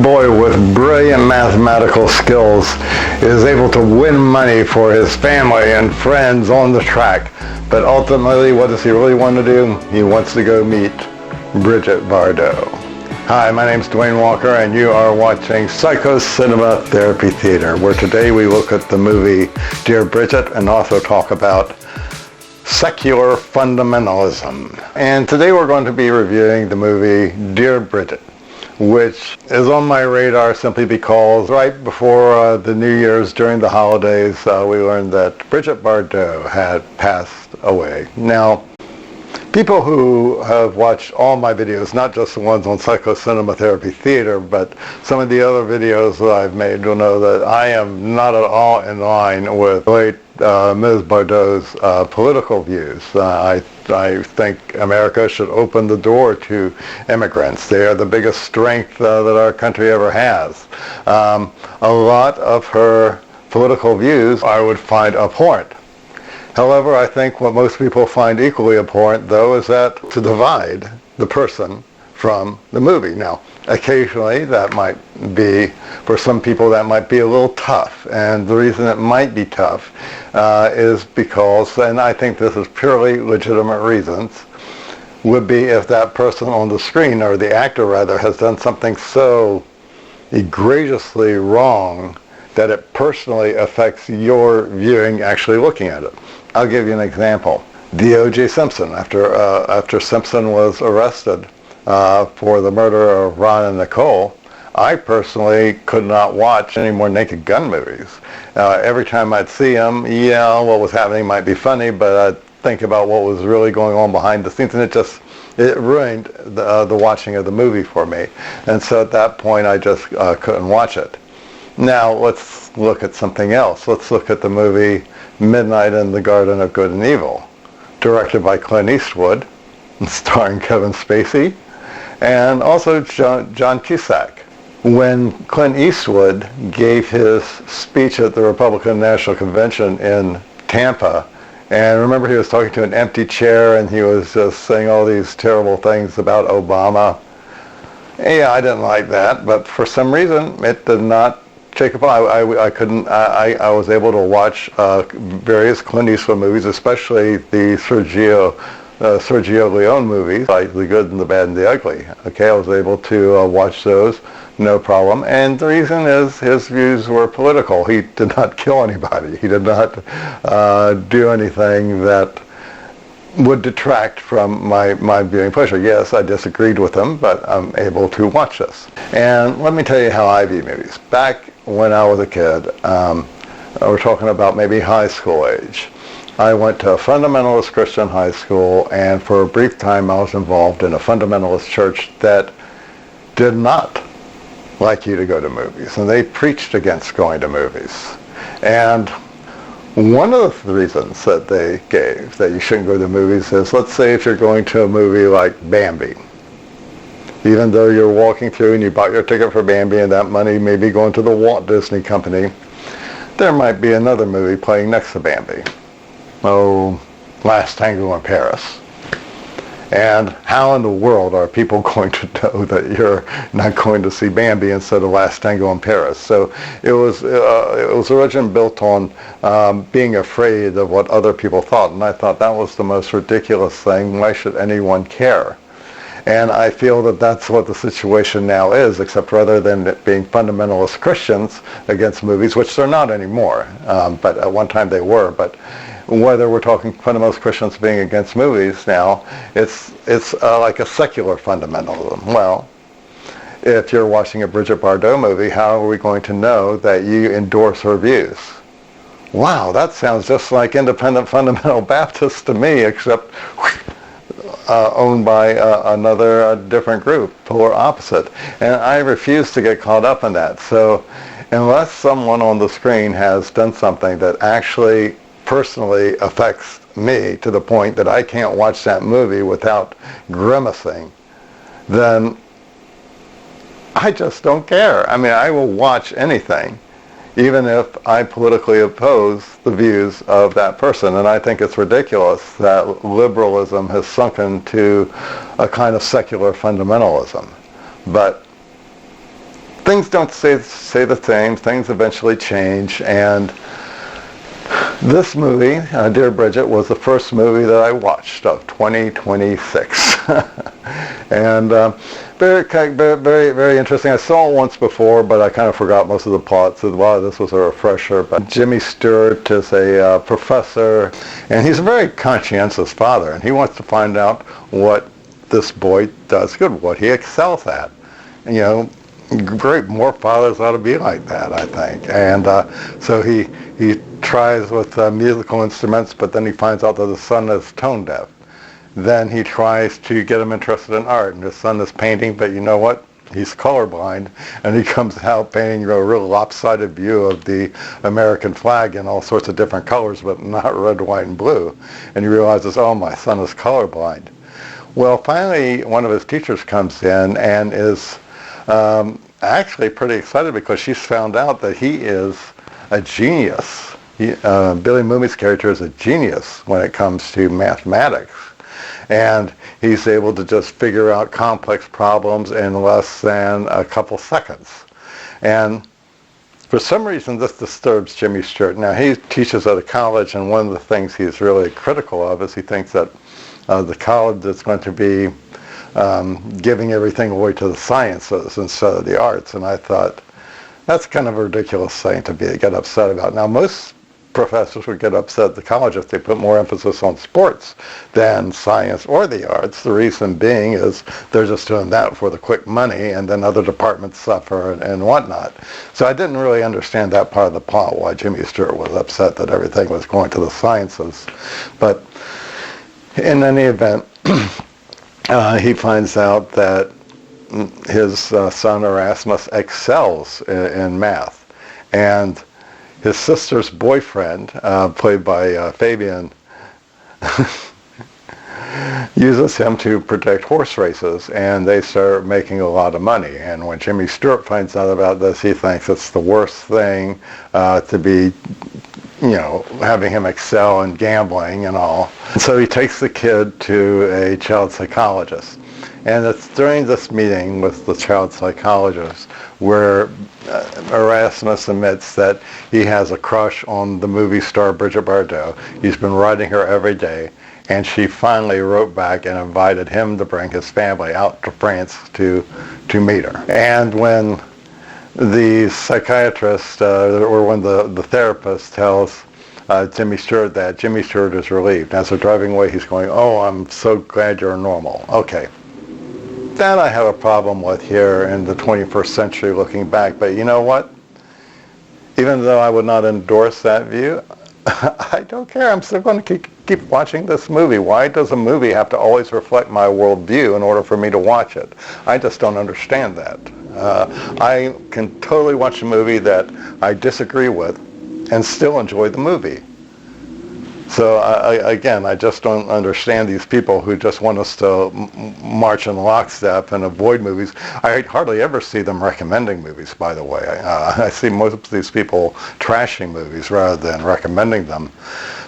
boy with brilliant mathematical skills is able to win money for his family and friends on the track. But ultimately, what does he really want to do? He wants to go meet Brigitte Bardot. Hi, my name's Dwayne Walker, and you are watching Psycho Cinema Therapy Theater, where today we look at the movie Dear Brigitte and also talk about secular fundamentalism. And today we're going to be reviewing the movie Dear Brigitte, which is on my radar simply because right before the New Year's, during the holidays, we learned that Brigitte Bardot had passed away. Now, people who have watched all my videos, not just the ones on Psycho Cinema Therapy Theater, but some of the other videos that I've made, will know that I am not at all in line with late Ms. Bardot's political views. I think America should open the door to immigrants. They are the biggest strength that our country ever has. A lot of her political views I would find abhorrent. However, I think what most people find equally abhorrent, though, is that to divide the person from the movie. Now, occasionally that might be, for some people, that might be a little tough. And the reason it might be tough is because, and I think this is purely legitimate reasons, would be if that person on the screen, or the actor rather, has done something so egregiously wrong that it personally affects your viewing actually looking at it. I'll give you an example. The O.J. Simpson, after Simpson was arrested for the murder of Ron and Nicole, I personally could not watch any more Naked Gun movies. Every time I'd see them, what was happening might be funny, but I'd think about what was really going on behind the scenes, and it ruined the watching of the movie for me. And so at that point, I just couldn't watch it. Now, let's look at something else. Let's look at the movie Midnight in the Garden of Good and Evil, directed by Clint Eastwood, and starring Kevin Spacey, and also John Cusack. When Clint Eastwood gave his speech at the Republican National Convention in Tampa, and remember he was talking to an empty chair and he was just saying all these terrible things about Obama. Yeah, I didn't like that, but for some reason it did not take up. I was able to watch various Clint Eastwood movies, especially the Sergio Leone movies, like The Good and the Bad and the Ugly. Okay, I was able to watch those, no problem. And the reason is his views were political. He did not kill anybody. He did not do anything that would detract from my viewing pleasure. Yes, I disagreed with him, but I'm able to watch this. And let me tell you how I view movies. Back when I was a kid, we're talking about maybe high school age, I went to a fundamentalist Christian high school, and for a brief time I was involved in a fundamentalist church that did not like you to go to movies, and they preached against going to movies. And one of the reasons that they gave that you shouldn't go to movies is, let's say if you're going to a movie like Bambi, even though you're walking through and you bought your ticket for Bambi and that money may be going to the Walt Disney Company, there might be another movie playing next to Bambi. Oh, Last Tango in Paris. And how in the world are people going to know that you're not going to see Bambi instead of Last Tango in Paris? So it was originally built on being afraid of what other people thought, and I thought that was the most ridiculous thing. Why should anyone care? And I feel that that's what the situation now is, except rather than it being fundamentalist Christians against movies, which they're not anymore, but at one time they were, but whether we're talking fundamentalist Christians being against movies now, it's like a secular fundamentalism. Well, if you're watching a Brigitte Bardot movie, how are we going to know that you endorse her views? Wow, that sounds just like independent fundamental Baptists to me, except owned by another different group, polar opposite. And I refuse to get caught up in that. So unless someone on the screen has done something that actually personally affects me to the point that I can't watch that movie without grimacing, then I just don't care. I mean, I will watch anything, even if I politically oppose the views of that person. And I think it's ridiculous that liberalism has sunk into a kind of secular fundamentalism. But things don't stay the same. Things eventually change, and this movie, Dear Bridget, was the first movie that I watched of 2026, and very interesting. I saw it once before, but I kind of forgot most of the plot, so wow, this was a refresher. But Jimmy Stewart is a professor, and he's a very conscientious father, and he wants to find out what this boy does good, what he excels at. You know, great, more fathers ought to be like that, I think. And so he tries with musical instruments, but then he finds out that his son is tone deaf. Then he tries to get him interested in art, and his son is painting, but you know what? He's colorblind, and he comes out painting a real lopsided view of the American flag in all sorts of different colors, but not red, white, and blue. And he realizes, oh, my son is colorblind. Well, finally, one of his teachers comes in and is actually pretty excited because she's found out that he is a genius. Billy Mumy's character is a genius when it comes to mathematics, and he's able to just figure out complex problems in less than a couple seconds. And for some reason, this disturbs Jimmy Stewart. Now, he teaches at a college, and one of the things he's really critical of is he thinks that the college is going to be giving everything away to the sciences instead of the arts. And I thought, that's kind of a ridiculous thing to get upset about. Now, most professors would get upset at the college if they put more emphasis on sports than science or the arts. The reason being is they're just doing that for the quick money, and then other departments suffer and whatnot. So I didn't really understand that part of the plot, why Jimmy Stewart was upset that everything was going to the sciences. But in any event, he finds out that his son Erasmus excels in math, and his sister's boyfriend, played by Fabian, uses him to predict horse races, and they start making a lot of money. And when Jimmy Stewart finds out about this, he thinks it's the worst thing to be, you know, having him excel in gambling and all. So he takes the kid to a child psychologist. And it's during this meeting with the child psychologist where Erasmus admits that he has a crush on the movie star Brigitte Bardot. He's been writing her every day, and she finally wrote back and invited him to bring his family out to France to meet her. And when the psychiatrist, or when the therapist tells Jimmy Stewart that, Jimmy Stewart is relieved. As they're driving away, he's going, oh, I'm so glad you're normal. Okay. That I have a problem with here in the 21st century looking back, but you know what? Even though I would not endorse that view, I don't care. I'm still going to keep watching this movie. Why does a movie have to always reflect my worldview in order for me to watch it? I just don't understand that. I can totally watch a movie that I disagree with and still enjoy the movie. So I just don't understand these people who just want us to march in lockstep and avoid movies. I hardly ever see them recommending movies, by the way. I see most of these people trashing movies rather than recommending them.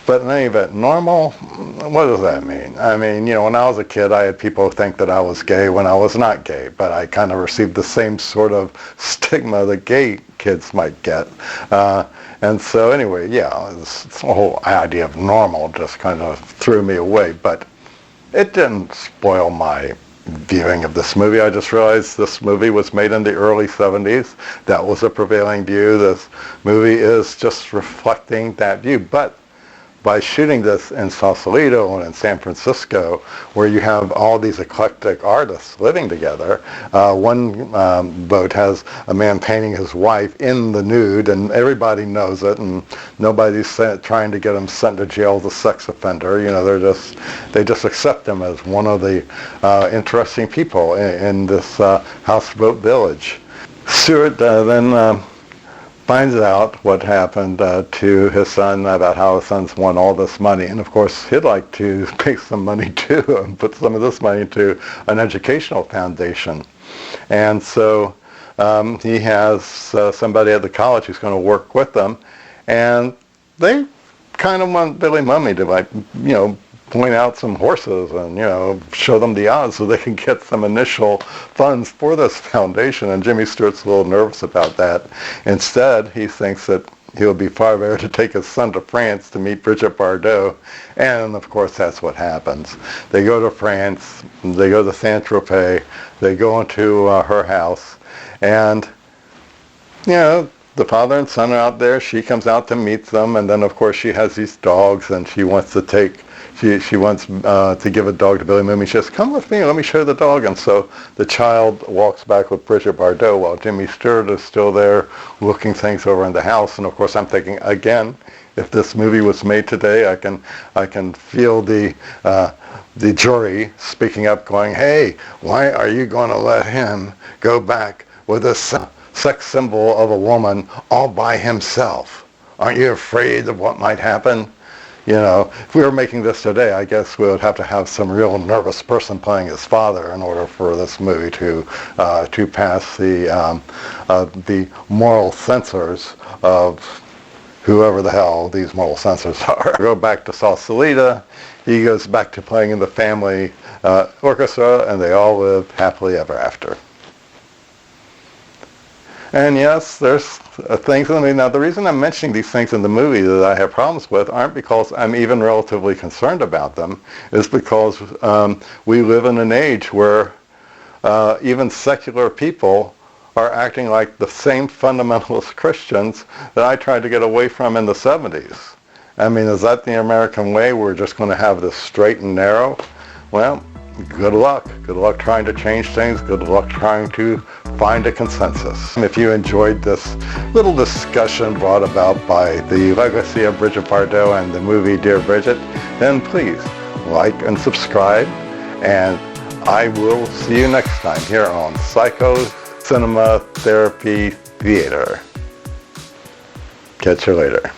But in any event, normal, what does that mean? I mean, you know, when I was a kid, I had people think that I was gay when I was not gay, but I kind of received the same sort of stigma that gay kids might get. And so anyway, yeah, this whole idea of normal just kind of threw me away, but it didn't spoil my viewing of this movie. I just realized this movie was made in the early 70s. That was a prevailing view. This movie is just reflecting that view. But by shooting this in Sausalito and in San Francisco, where you have all these eclectic artists living together, one boat has a man painting his wife in the nude, and everybody knows it, and nobody's trying to get him sent to jail as a sex offender. You know, they just accept him as one of the interesting people in this houseboat village. Stewart then finds out what happened to his son, about how his son's won all this money. And of course, he'd like to make some money too and put some of this money into an educational foundation. And so he has somebody at the college who's going to work with them. And they kind of want Billy Mumy to, like, you know, point out some horses and, show them the odds so they can get some initial funds for this foundation. And Jimmy Stewart's a little nervous about that. Instead, he thinks that he would be far better to take his son to France to meet Brigitte Bardot. And, of course, that's what happens. They go to France. They go to Saint-Tropez. They go into her house. And, the father and son are out there. She comes out to meet them. And then, of course, she has these dogs. And she wants to she wants to give a dog to Billy Mumy. She says, come with me, let me show you the dog. And so the child walks back with Brigitte Bardot while Jimmy Stewart is still there looking things over in the house. And of course I'm thinking, again, if this movie was made today, I can feel the jury speaking up going, hey, why are you going to let him go back with a sex symbol of a woman all by himself? Aren't you afraid of what might happen? If we were making this today, I guess we would have to have some real nervous person playing his father in order for this movie to pass the moral censors of whoever the hell these moral censors are. Go back to Sausalita. He goes back to playing in the family orchestra, and they all live happily ever after. And yes, there's things in the movie. Now, the reason I'm mentioning these things in the movie that I have problems with aren't because I'm even relatively concerned about them. It's because we live in an age where even secular people are acting like the same fundamentalist Christians that I tried to get away from in the 70s. I mean, is that the American way? We're just going to have this straight and narrow? Well, good luck. Good luck trying to change things. Good luck trying to find a consensus. If you enjoyed this little discussion brought about by the legacy of Brigitte Bardot and the movie Dear Brigitte, then please like and subscribe, and I will see you next time here on Psycho Cinema Therapy Theater. Catch you later.